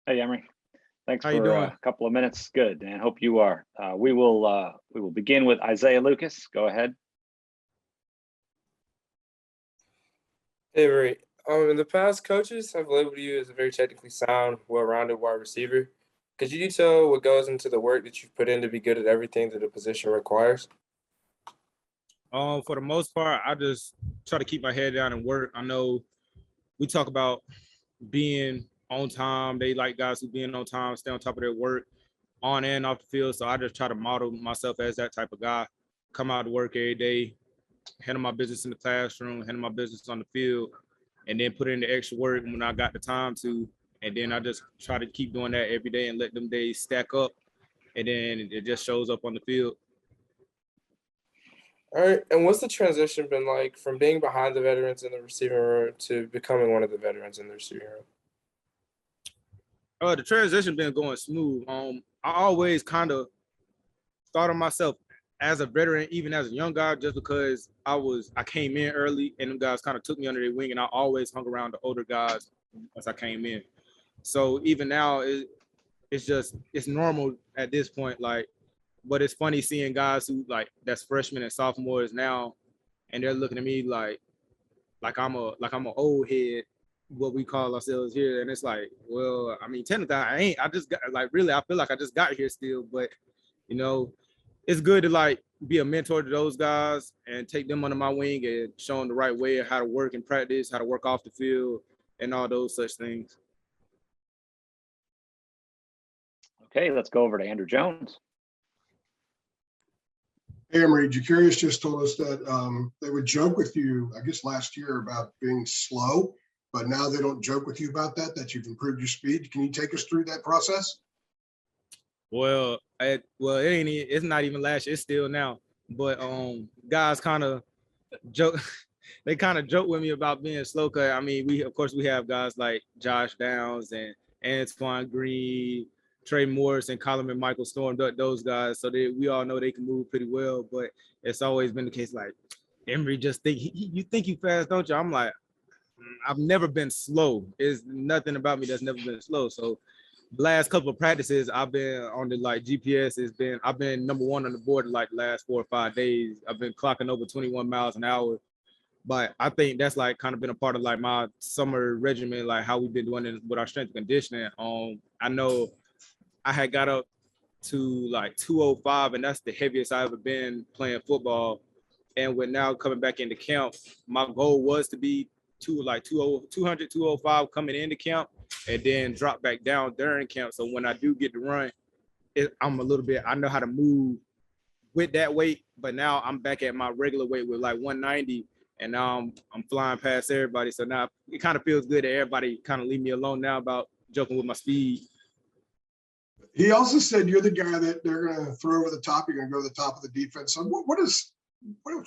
Hey, Emery. Thanks How you for doing? a couple of minutes. Good, and hope you are. We will begin with Isaiah Lucas. Go ahead. Hey, Emery. In the past, coaches have labeled you as a very technically sound, well-rounded wide receiver. Could you detail what goes into the work that you've put in to be good at everything that the position requires? For the most part, I just try to keep my head down and work. I know we talk about being on time. They like guys who being on time, stay on top of their work on and off the field. So I just try to model myself as that type of guy. Come out to work every day, handle my business in the classroom, handle my business on the field, and then put in the extra work when I got the time to. And then I just try to keep doing that every day and let them days stack up. And then it just shows up on the field. All right. And what's the transition been like from being behind the veterans in the receiving room to becoming one of the veterans in the receiving room? The transition been going smooth. I always kind of thought of myself as a veteran, even as a young guy, just because I came in early and them guys kind of took me under their wing, and I always hung around the older guys as I came in. So even now, it's normal at this point. Like, but it's funny seeing guys who that's freshmen and sophomores now, and they're looking at me like I'm an old head, what we call ourselves here. And it's like, well, I mean, technically I ain't. I just got really, I feel like I just got here still, but you know, it's good to be a mentor to those guys and take them under my wing and show them the right way of how to work in practice, how to work off the field, and all those such things. Okay, let's go over to Andrew Jones. Hey, Emery, Jacarius just told us that they would joke with you, I guess, last year about being slow, but now they don't joke with you about that you've improved your speed. Can you take us through that process? Well, it's not even last year, it's still now. But guys kind of joke, they kind of joke with me about being slow. Cause I mean, we have guys like Josh Downs and Antoine Green, Trey Morris, and Coleman Michael Storm, those guys. So we all know they can move pretty well. But it's always been the case, like, Emery just think you think you fast, don't you? I'm like, I've never been slow. There's nothing about me that's never been slow. So last couple of practices, I've been on the GPS. I've been number one on the board the last 4 or 5 days. I've been clocking over 21 miles an hour. But I think that's kind of been a part of my summer regimen, like how we've been doing it with our strength and conditioning. I know I had got up to 205, and that's the heaviest I ever been playing football. And with now coming back into camp, my goal was to be 200, 205 coming into camp, and then drop back down during camp. So when I do get to run, I know how to move with that weight, but now I'm back at my regular weight with 190, and now I'm flying past everybody. So now it kind of feels good that everybody kind of leave me alone now about joking with my speed. He also said you're the guy that they're going to throw over the top. You're going to go to the top of the defense. So what's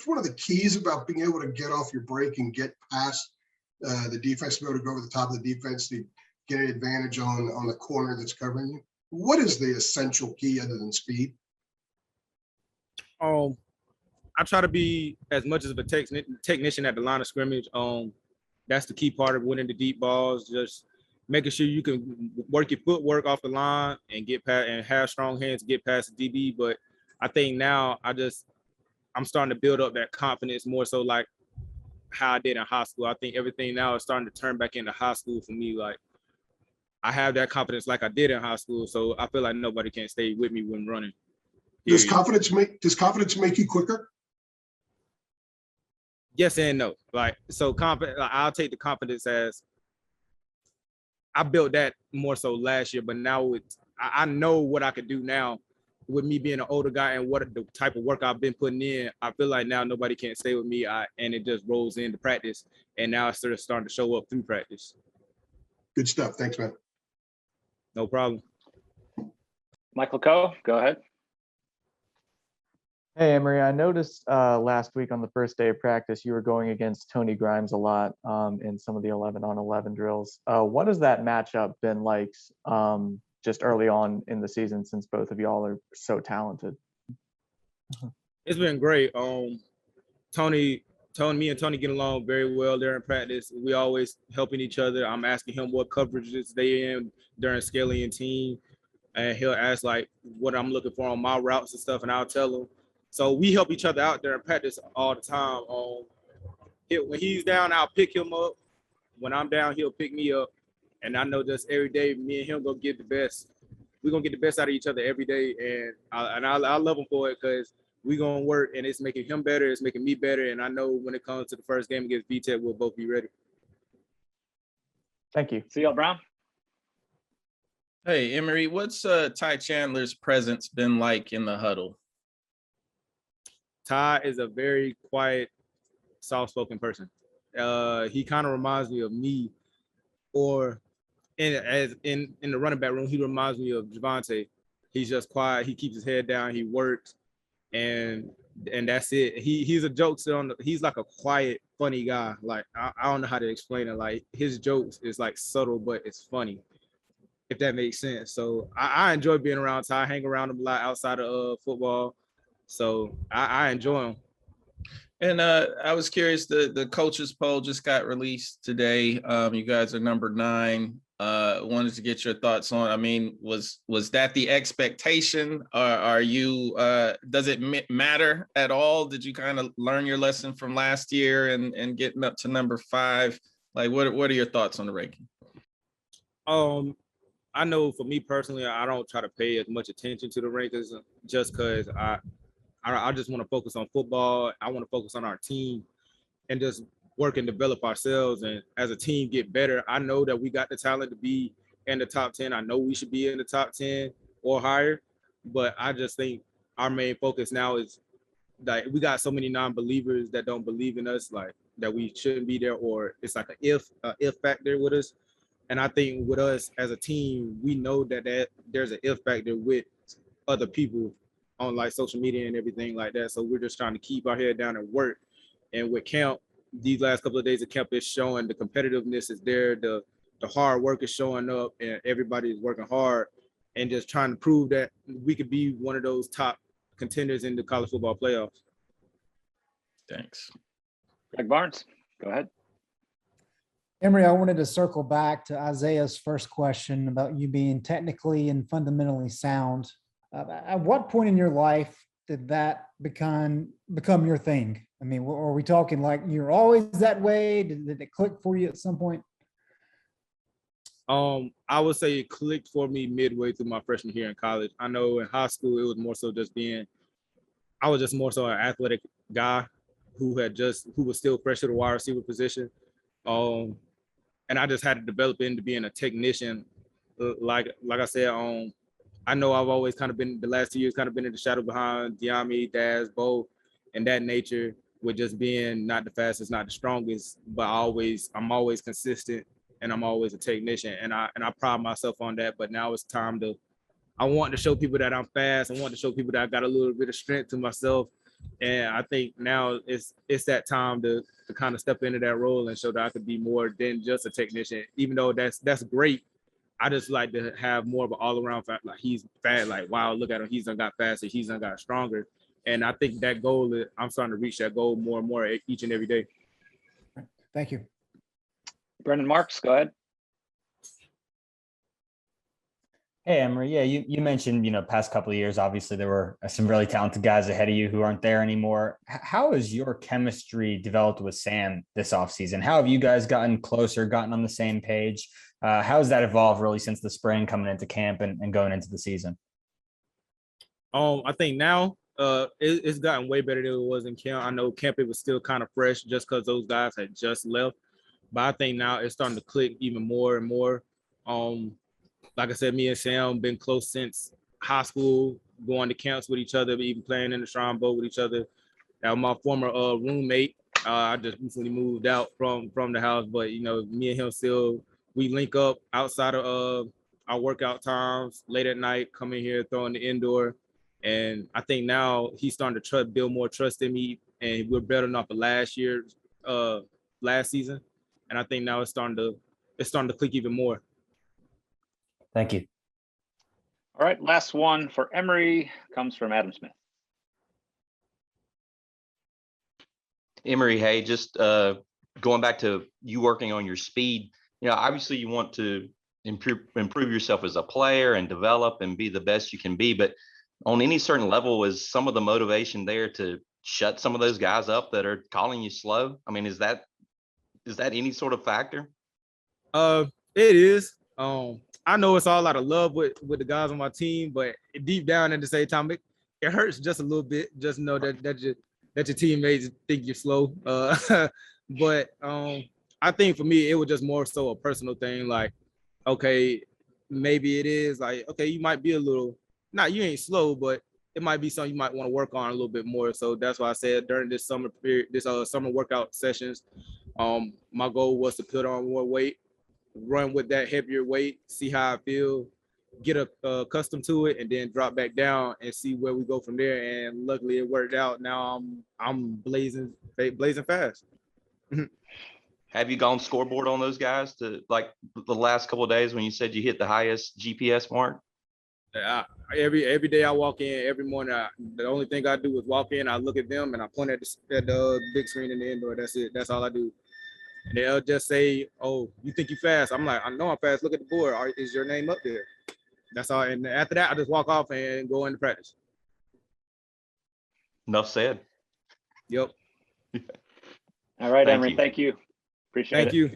one of the keys about being able to get off your break and get past the defense, to be able to go over the top of the defense to get an advantage on the corner that's covering you? What is the essential key other than speed? I try to be as much of a technician at the line of scrimmage. That's the key part of winning the deep balls. Just making sure you can work your footwork off the line and get past and have strong hands to get past the DB. But I think now I'm starting to build up that confidence more so like how I did in high school. I think everything now is starting to turn back into high school for me. Like, I have that confidence like I did in high school. So I feel like nobody can stay with me when running. Does confidence make you quicker? Yes and no. Confident. I'll take the confidence as I built that more so last year, but now I know what I could do now with me being an older guy and what the type of work I've been putting in. I feel like now nobody can stay with me, and it just rolls into practice, and now it's sort of starting to show up through practice. Good stuff. Thanks, man. No problem. Michael Coe, go ahead. Hey, Emery, I noticed last week on the first day of practice, you were going against Tony Grimes a lot in some of the 11-on-11 drills. What has that matchup been like just early on in the season, since both of y'all are so talented? It's been great. Tony Me and Tony get along very well during practice. We always helping each other. I'm asking him what coverages they in during scaling team, and he'll ask like what I'm looking for on my routes and stuff, and I'll tell him. So we help each other out during practice all the time. When he's down, I'll pick him up. When I'm down, he'll pick me up, and I know just every day, me and him gonna get the best. We're gonna get the best out of each other every day, and I love him for it because we gonna work, and it's making him better, it's making me better, and I know when it comes to the first game against VTech, we'll both be ready. Thank you. CL Brown. Hey, Emery, what's Ty Chandler's presence been like in the huddle? Ty is a very quiet, soft-spoken person. He kind of reminds me of me, or in the running back room, he reminds me of Javante. He's just quiet. He keeps his head down. He works, and that's it. He's a jokester. He's like a quiet, funny guy. Like I don't know how to explain it. Like his jokes is like subtle, but it's funny, if that makes sense. So I enjoy being around Ty. I hang around him a lot outside of football. So I enjoy him. And I was curious, the coaches poll just got released today. You guys are number 9. Wanted to get your thoughts on, I mean, was that the expectation? Or are you, does it matter at all? Did you kind of learn your lesson from last year and getting up to number 5? Like, what are your thoughts on the ranking? I know for me personally, I don't try to pay as much attention to the rankings just because I just want to focus on football. I want to focus on our team and just work and develop ourselves. And as a team get better, I know that we got the talent to be in the top 10. I know we should be in the top 10 or higher, but I just think our main focus now is like we got so many non-believers that don't believe in us, like that we shouldn't be there, or it's like a if factor with us. And I think with us as a team, we know that there's an if factor with other people on like social media and everything like that. So we're just trying to keep our head down and work. And with camp, these last couple of days of camp is showing the competitiveness is there, the hard work is showing up, and everybody is working hard and just trying to prove that we could be one of those top contenders in the college football playoffs. Thanks. Greg Barnes, go ahead. Emery, I wanted to circle back to Isaiah's first question about you being technically and fundamentally sound. At what point in your life did that become your thing? I mean, are we talking like you're always that way? Did it click for you at some point? I would say it clicked for me midway through my freshman year in college. I know in high school, it was more so I was just more so an athletic guy who was still fresh to the wide receiver position. And I just had to develop into being a technician. Like I said, I know I've always kind of been, the last 2 years, kind of been in the shadow behind Diami, Daz, Bo, and that nature, with just being not the fastest, not the strongest, but I'm always consistent, and I'm always a technician, and I pride myself on that. But now it's time I want to show people that I'm fast. I want to show people that I got a little bit of strength to myself. And I think now it's that time to kind of step into that role and show that I could be more than just a technician, even though that's great. I just like to have more of an all-around fact. Like he's fat, like, wow, look at him. He's done got faster. He's done got stronger. And I think that goal, I'm starting to reach that goal more and more each and every day. Thank you. Brendan Marks, go ahead. Hey, Emery. Yeah, you mentioned, past couple of years, obviously there were some really talented guys ahead of you who aren't there anymore. How has your chemistry developed with Sam this offseason? How have you guys gotten closer, gotten on the same page? How has that evolved really since the spring, coming into camp and going into the season? I think now it's gotten way better than it was in camp. I know camp it was still kind of fresh just because those guys had just left, but I think now it's starting to click even more and more. Like I said, me and Sam been close since high school, going to camps with each other, even playing in the Shrine Bowl with each other. That was my former roommate. I just recently moved out from the house, but me and him still, we link up outside of our workout times, late at night, come in here, throwing the indoor. And I think now he's starting to build more trust in me, and we're better off of last season. And I think now it's starting to click even more. Thank you. All right, last one for Emery comes from Adam Smith. Emery, hey, just going back to you working on your speed, obviously you want to improve yourself as a player and develop and be the best you can be. But on any certain level, is some of the motivation there to shut some of those guys up that are calling you slow? I mean, is that any sort of factor? It is. I know it's all out of love with the guys on my team, but deep down at the same time, it hurts just a little bit. Just know that your teammates think you're slow. But I think for me, it was just more so a personal thing. Like, okay, maybe it is like, okay, you might be a little, you ain't slow, but it might be something you might want to work on a little bit more. So that's why I said during this summer period, this summer workout sessions, my goal was to put on more weight, run with that heavier weight, see how I feel, get accustomed to it, and then drop back down and see where we go from there. And luckily it worked out. Now I'm blazing fast. Have you gone scoreboard on those guys to like the last couple of days when you said you hit the highest GPS mark? Every day I walk in, every morning, the only thing I do is walk in, I look at them, and I point at the big screen in the indoor. That's it. That's all I do. And they'll just say, "Oh, you think you fast?" I'm like, "I know I'm fast. Look at the board. Is your name up there?" That's all. And after that, I just walk off and go into practice. Enough said. Yep. All right, Thank Emery. you. Thank you. Appreciate it. Thank you.